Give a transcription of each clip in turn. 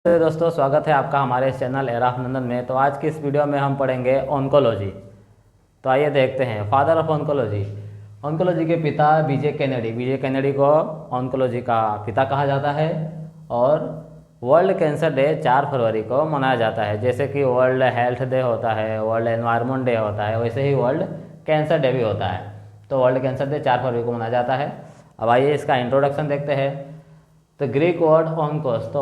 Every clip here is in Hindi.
तो दोस्तों स्वागत है आपका हमारे चैनल एराफ नंदन में। तो आज की इस वीडियो में हम पढ़ेंगे ऑन्कोलॉजी। तो आइए देखते हैं। फादर ऑफ ऑन्कोलॉजी, ऑन्कोलॉजी के पिता बीजे केनेडी। बीजे केनेडी को ऑन्कोलॉजी का पिता कहा जाता है। और वर्ल्ड कैंसर डे 4 फरवरी को मनाया जाता है। जैसे कि वर्ल्ड हेल्थ डे होता है, वर्ल्ड एनवायरनमेंट डे होता है, वैसे ही वर्ल्ड कैंसर डे भी होता है। तो वर्ल्ड कैंसर डे 4 फरवरी को मनाया जाता है। अब आइए इसका इंट्रोडक्शन देखते हैं। तो ग्रीक वर्ड ऑनकोस, तो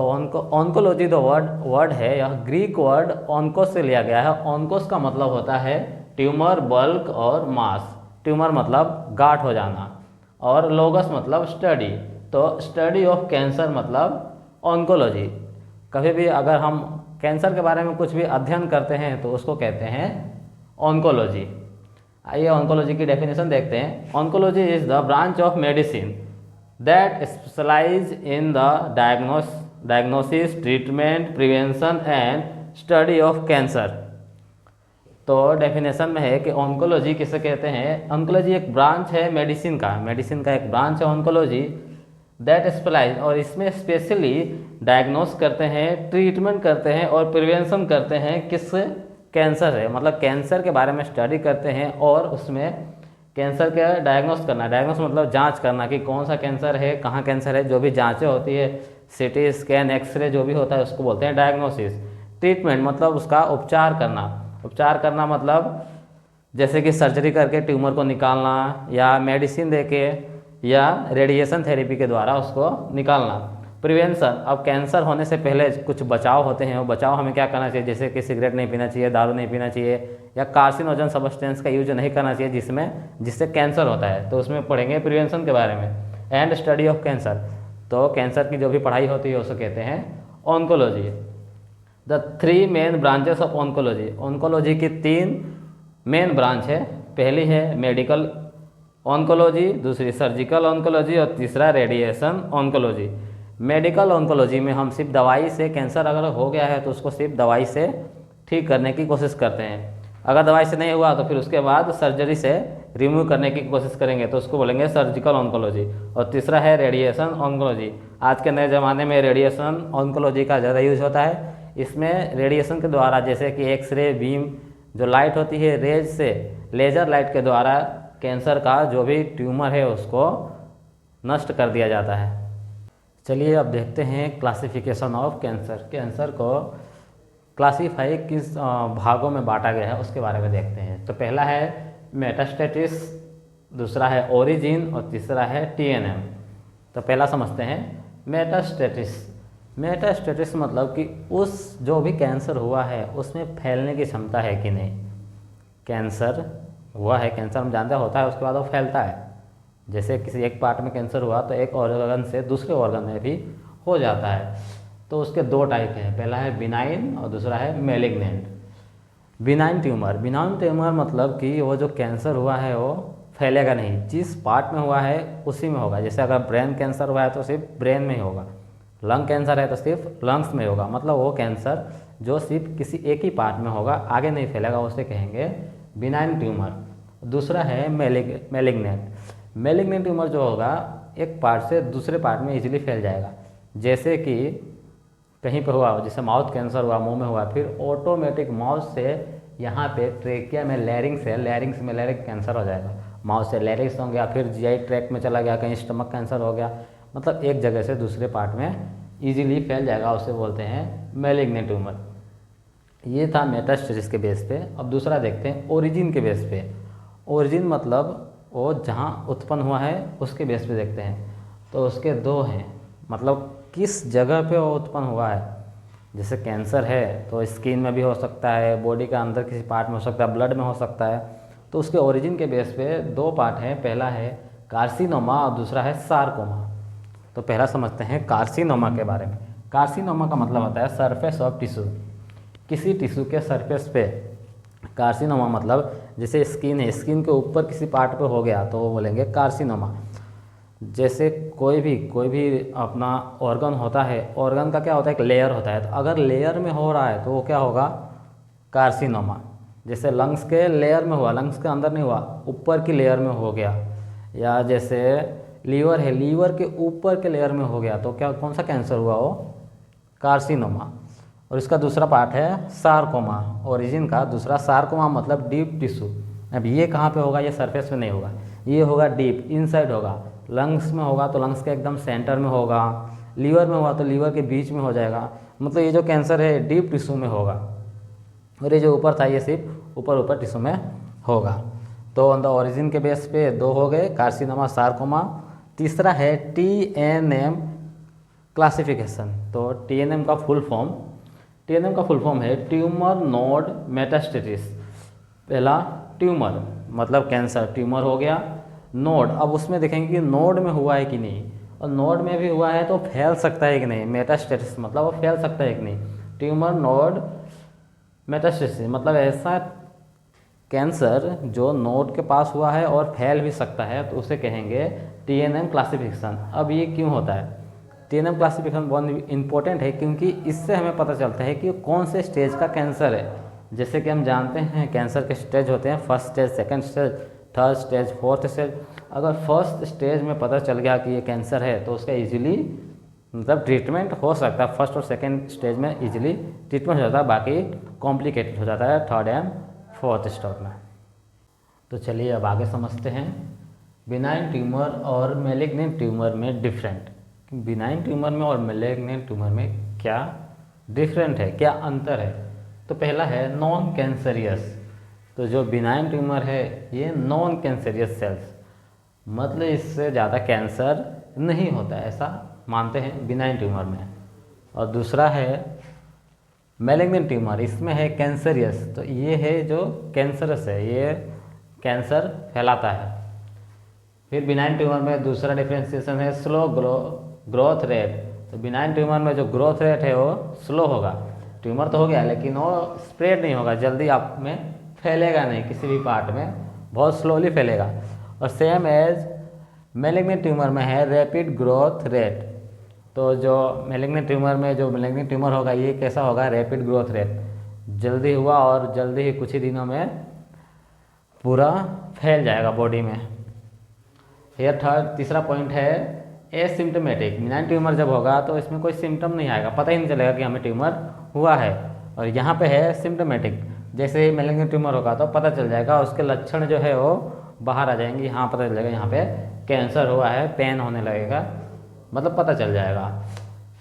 ऑन्कोलॉजी जो वर्ड है यह ग्रीक वर्ड ऑनकोस से लिया गया है। ऑनकोस का मतलब होता है ट्यूमर, बल्क और मास। ट्यूमर मतलब गांठ हो जाना और लोगस मतलब स्टडी। तो स्टडी ऑफ कैंसर मतलब ऑन्कोलॉजी। कभी भी अगर हम कैंसर के बारे में कुछ भी अध्ययन करते हैं तो उसको कहते हैं ऑन्कोलॉजी। आइए ऑन्कोलॉजी की डेफिनेशन देखते हैं। Oncology is the branch of medicine that specialize in the diagnosis, treatment, prevention and study of cancer। तो डेफिनेशन में है कि ऑन्कोलॉजी किसे कहते हैं। ऑन्कोलॉजी एक ब्रांच है मेडिसिन का एक ब्रांच है ऑन्कोलॉजी। दैट स्पेशलाइज, और इसमें स्पेशली डायग्नोस करते हैं, ट्रीटमेंट करते हैं और प्रिवेंशन करते हैं किस कैंसर है, मतलब कैंसर के बारे में स्टडी करते हैं और उसमें कैंसर का डायग्नोस करना। डायग्नोस मतलब जांच करना कि कौन सा कैंसर है, कहाँ कैंसर है। जो भी जांचें होती है, सीटी स्कैन, एक्सरे जो भी होता है उसको बोलते हैं डायग्नोसिस। ट्रीटमेंट मतलब उसका उपचार करना। उपचार करना मतलब जैसे कि सर्जरी करके ट्यूमर को निकालना, या मेडिसिन देके, या रेडिएशन थेरेपी के द्वारा उसको निकालना। प्रिवेंशन, अब कैंसर होने से पहले कुछ बचाव होते हैं। वो बचाव हमें क्या करना चाहिए, जैसे कि सिगरेट नहीं पीना चाहिए, दारू नहीं पीना चाहिए, या कार्सिनोजन सब्सटेंस का यूज नहीं करना चाहिए जिससे कैंसर होता है। तो उसमें पढ़ेंगे प्रिवेंशन के बारे में। एंड स्टडी ऑफ कैंसर, तो कैंसर की जो भी पढ़ाई होती है उसको कहते हैं oncology. The 3 main branches of oncology, oncology की 3 मेन ब्रांच है। पहली है मेडिकल ऑन्कोलॉजी, दूसरी सर्जिकल ऑन्कोलॉजी और तीसरा रेडिएशन ऑन्कोलॉजी। मेडिकल ऑन्कोलॉजी में हम सिर्फ दवाई से, कैंसर अगर हो गया है तो उसको सिर्फ दवाई से ठीक करने की कोशिश करते हैं। अगर दवाई से नहीं हुआ तो फिर उसके बाद सर्जरी से रिमूव करने की कोशिश करेंगे तो उसको बोलेंगे सर्जिकल ऑन्कोलॉजी। और तीसरा है रेडिएशन ऑन्कोलॉजी। आज के नए ज़माने में रेडिएशन ऑन्कोलॉजी का ज़्यादा यूज होता है। इसमें रेडिएशन के द्वारा, जैसे कि एक्सरे बीम जो लाइट होती है, रेज से, लेज़र लाइट के द्वारा कैंसर का जो भी ट्यूमर है उसको नष्ट कर दिया जाता है। चलिए अब देखते हैं क्लासिफिकेशन ऑफ कैंसर। कैंसर को क्लासीफाई किस भागों में बांटा गया है उसके बारे में देखते हैं। तो पहला है मेटास्टेटिस, दूसरा है ओरिजिन और तीसरा है टीएनएम। तो पहला समझते हैं मेटास्टेटिस। मेटास्टेटिस मतलब कि उस जो भी कैंसर हुआ है उसमें फैलने की क्षमता है कि नहीं। कैंसर हुआ है, कैंसर हम जानते होता है, उसके बाद वो फैलता है। जैसे किसी एक पार्ट में कैंसर हुआ तो एक ऑर्गन से दूसरे ऑर्गन में भी हो जाता है। तो उसके 2 टाइप हैं, पहला है बिनाइन और दूसरा है मैलिग्नेंट। बिनाइन ट्यूमर मतलब कि वो जो कैंसर हुआ है वो फैलेगा नहीं, जिस पार्ट में हुआ है उसी में होगा। जैसे अगर ब्रेन कैंसर हुआ है तो सिर्फ ब्रेन में ही होगा, लंग कैंसर है तो सिर्फ लंग्स में होगा। मतलब वो कैंसर जो सिर्फ किसी एक ही पार्ट में होगा, आगे नहीं फैलेगा, उसे कहेंगे बिनाइन ट्यूमर। दूसरा है मैलिग्नेंट। मैलिग्नेंट ट्यूमर जो होगा एक पार्ट से दूसरे पार्ट में इजीली फैल जाएगा। जैसे कि कहीं पे हुआ हो, जैसे माउथ कैंसर हुआ, मुंह में हुआ, फिर ऑटोमेटिक माउथ से यहाँ पे ट्रेकिया में लैरिंग्स है, लैरिंग्स में लैरिंग कैंसर हो जाएगा। माउथ से लैरिंग्स हो गया, फिर जीआई ट्रैक्ट में चला गया, कहीं स्टमक कैंसर हो गया। मतलब एक जगह से दूसरे पार्ट में ईजिली फैल जाएगा, उसे बोलते हैं मैलिग्नेंट ट्यूमर। ये था मेटास्टेसिस के बेस पे। अब दूसरा देखते हैं ओरिजिन के बेस पे। ओरिजिन मतलब वो जहाँ उत्पन्न हुआ है उसके बेस पे देखते हैं। तो उसके 2 हैं, मतलब किस जगह पे वो उत्पन्न हुआ है। जैसे कैंसर है तो स्किन में भी हो सकता है, बॉडी का अंदर किसी पार्ट में हो सकता है, ब्लड में हो सकता है। तो उसके ओरिजिन के बेस पे 2 पार्ट हैं, पहला है कार्सिनोमा और दूसरा है सार्कोमा। तो पहला समझते हैं कार्सिनोमा के बारे में। कार्सिनोमा का मतलब होता है सरफेस ऑफ टिश्यू, किसी टिश्यू के सरफेस पे। कार्सिनोमा मतलब जैसे स्किन है, स्किन के ऊपर किसी पार्ट पे हो गया तो वो बोलेंगे कार्सिनोमा। जैसे कोई भी अपना ऑर्गन होता है, ऑर्गन का क्या होता है, एक लेयर होता है। तो अगर लेयर में हो रहा है तो वो क्या होगा, कार्सिनोमा। जैसे लंग्स के लेयर में हुआ, लंग्स के अंदर नहीं हुआ, ऊपर की लेयर में हो गया। या जैसे लीवर है, लीवर के ऊपर के लेयर में हो गया तो क्या, कौन सा कैंसर हुआ, वो कार्सिनोमा। और इसका दूसरा पार्ट है सार्कोमा, ओरिजिन का दूसरा सार्कोमा मतलब डीप टिश्यू। अब ये कहाँ पे होगा, ये सरफेस में नहीं होगा, ये होगा डीप इनसाइड होगा। लंग्स में होगा तो लंग्स के एकदम सेंटर में होगा, लीवर में होगा तो लीवर के बीच में हो जाएगा। मतलब ये जो कैंसर है डीप टिश्यू में होगा, और ये जो ऊपर था ये सिर्फ ऊपर टिश्यू में होगा। तो ऑन द ओरिजिन के बेस पे 2 हो गए, कार्सिनोमा, सार्कोमा। तीसरा है TNM क्लासिफिकेशन। तो TNM का फुल फॉर्म है ट्यूमर नोड मेटास्टेसिस। पहला ट्यूमर मतलब कैंसर, ट्यूमर हो गया। नोड, अब उसमें देखेंगे कि नोड में हुआ है कि नहीं, और नोड में भी हुआ है तो फैल सकता है कि नहीं। मेटास्टेसिस मतलब वो फैल सकता है कि नहीं। ट्यूमर नोड मेटास्टेसिस मतलब ऐसा कैंसर जो नोड के पास हुआ है और फैल भी सकता है, तो उसे कहेंगे TNM क्लासिफिकेशन। अब ये क्यों होता है, TNM क्लासिफिकेशन बहुत इंपॉर्टेंट है, क्योंकि इससे हमें पता चलता है कि कौन से स्टेज का कैंसर है। जैसे कि हम जानते हैं कैंसर के स्टेज होते हैं, first stage, second stage, third stage, fourth stage. अगर फर्स्ट स्टेज में पता चल गया कि ये कैंसर है तो उसका इजीली मतलब ट्रीटमेंट हो सकता है। फर्स्ट और सेकंड स्टेज में इजीली ट्रीटमेंट हो जाता है, बाकी कॉम्प्लिकेटेड हो जाता है थर्ड एंड फोर्थ स्टेज में। तो चलिए अब आगे समझते हैं बिनाइन ट्यूमर और मैलिग्नेंट ट्यूमर में डिफरेंट। बिनाइन ट्यूमर में और मैलिग्नेंट ट्यूमर में क्या डिफरेंट है, क्या अंतर है। तो पहला है नॉन कैंसरियस। तो जो बिनाइन ट्यूमर है ये नॉन कैंसरियस सेल्स, मतलब इससे ज़्यादा कैंसर नहीं होता है, ऐसा मानते हैं बिनाइन ट्यूमर में। और दूसरा है मैलिग्नेंट ट्यूमर, इसमें है कैंसरियस। तो ये है जो कैंसरस है, ये कैंसर फैलाता है। फिर बिनाइन ट्यूमर में दूसरा डिफ्रेंशिएशन है स्लो ग्रोथ रेट। तो बिनाइन ट्यूमर में जो ग्रोथ रेट है वो स्लो होगा। ट्यूमर तो हो गया लेकिन वो स्प्रेड नहीं होगा, जल्दी आप में फैलेगा नहीं, किसी भी पार्ट में बहुत स्लोली फैलेगा। और सेम एज मैलिग्नेंट ट्यूमर में है रैपिड ग्रोथ रेट। तो जो मैलिग्नेंट ट्यूमर में जो मैलिग्नेंट ट्यूमर होगा ये कैसा होगा, रैपिड ग्रोथ रेट, जल्दी हुआ और जल्दी ही कुछ ही दिनों में पूरा फैल जाएगा बॉडी में। फिर तीसरा पॉइंट है एसिम्टोमेटिक। बिनाइन ट्यूमर जब होगा तो इसमें कोई सिम्टम नहीं आएगा, पता ही नहीं चलेगा कि हमें ट्यूमर हुआ है। और यहाँ पे है सिम्टोमेटिक, जैसे ही मैलिग्नेंट ट्यूमर होगा तो पता चल जाएगा, उसके लक्षण जो है वो बाहर आ जाएंगे। यहाँ पता चल जाएगा यहाँ पे कैंसर हुआ है, पेन होने लगेगा, मतलब पता चल जाएगा।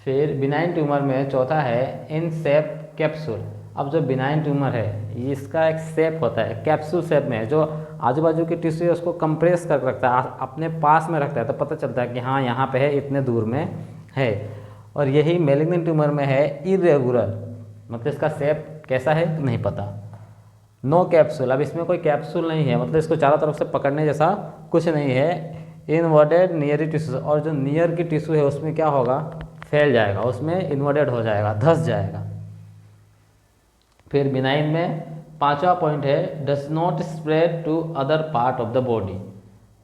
फिर बिनाइन ट्यूमर में चौथा है इन शेप कैप्सूल। अब जो बिनाइन ट्यूमर है इसका एक शेप होता है कैप्सूल शेप में, जो आजू बाजू की टिश्यू है उसको कंप्रेस कर रखता है, अपने पास में रखता है, तो पता चलता है कि हाँ यहाँ पे है, इतने दूर में है। और यही मैलिग्नेंट ट्यूमर में है इरेगुलर, मतलब इसका शेप कैसा है नहीं पता। नो कैप्सूल, अब इसमें कोई कैप्सूल नहीं है, मतलब इसको चारों तरफ से पकड़ने जैसा कुछ नहीं है। इनवर्टेड नियर टिश्यू, और जो नियर की टिश्यू है उसमें क्या होगा, फैल जाएगा, उसमें इन्वर्टेड हो जाएगा, धंस जाएगा। फिर बिनाइन में पांचवा पॉइंट है does not spread to other part of the body.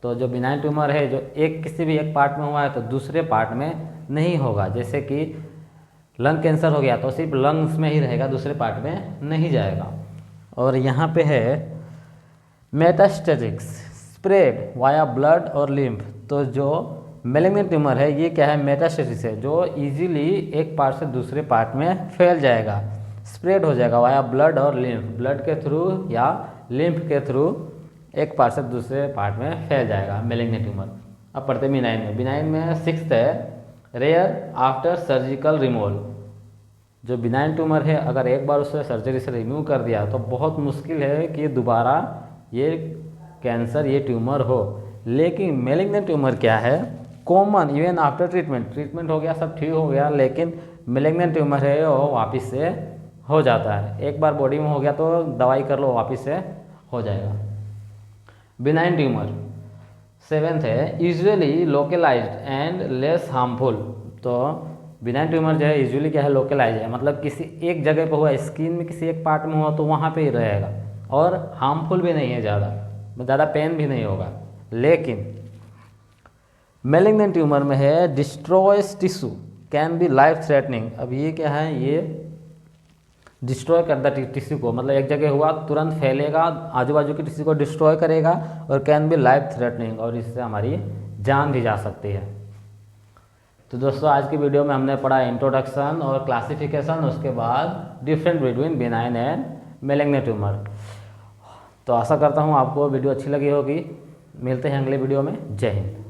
तो जो बिनाइन ट्यूमर है जो किसी भी एक पार्ट में हुआ है तो दूसरे पार्ट में नहीं होगा। जैसे कि लंग कैंसर हो गया तो सिर्फ लंग्स में ही रहेगा, दूसरे पार्ट में नहीं जाएगा। और यहाँ पे है मेटास्टेटिक्स स्प्रेड वाया ब्लड और लिम्फ। तो जो मैलिग्नेंट ट्यूमर है ये क्या है, मेटास्टेटिस है, जो इजीली एक पार्ट से दूसरे पार्ट में फैल जाएगा, स्प्रेड हो जाएगा वाया ब्लड और लिम्फ, ब्लड के थ्रू या लिम्फ के थ्रू एक पार्ट से दूसरे पार्ट में फैल जाएगा मैलिग्नेंट ट्यूमर। अब पढ़ते बिनाइन में। बिनाइन में सिक्स्थ है रेयर आफ्टर सर्जिकल रिमूवल। जो बिनाइन ट्यूमर है अगर एक बार उसे सर्जरी से रिमूव कर दिया तो बहुत मुश्किल है कि दोबारा ये कैंसर, ये ट्यूमर हो। लेकिन मैलिग्नेंट ट्यूमर क्या है, कॉमन इवन आफ्टर ट्रीटमेंट हो गया, सब ठीक हो गया, लेकिन मैलिग्नेंट ट्यूमर है वो वापस से हो जाता है। एक बार बॉडी में हो गया तो दवाई कर लो वापस से हो जाएगा। बिनाइन ट्यूमर सेवेंथ है usually localised and less harmful. तो बिनाइन ट्यूमर जो है यूजुअली क्या है, लोकलाइज है, मतलब किसी एक जगह पे हुआ, स्किन में किसी एक पार्ट में हुआ तो वहाँ पे ही रहेगा, और हार्मफुल भी नहीं है, ज़्यादा पेन भी नहीं होगा। लेकिन मैलिग्नेंट ट्यूमर में है destroys tissue can be life threatening. अब ये क्या है, ये डिस्ट्रॉय करता टिश्यू को, मतलब एक जगह हुआ तुरंत फैलेगा, आजू बाजू की टिश्यू को डिस्ट्रॉय करेगा, और कैन बी लाइफ थ्रेटनिंग, और इससे हमारी जान भी जा सकती है। तो दोस्तों आज की वीडियो में हमने पढ़ा इंट्रोडक्शन और क्लासिफिकेशन, उसके बाद different between benign and malignant tumour. तो आशा करता हूँ आपको वीडियो अच्छी लगी होगी। मिलते हैं अगले वीडियो में। जय हिंद।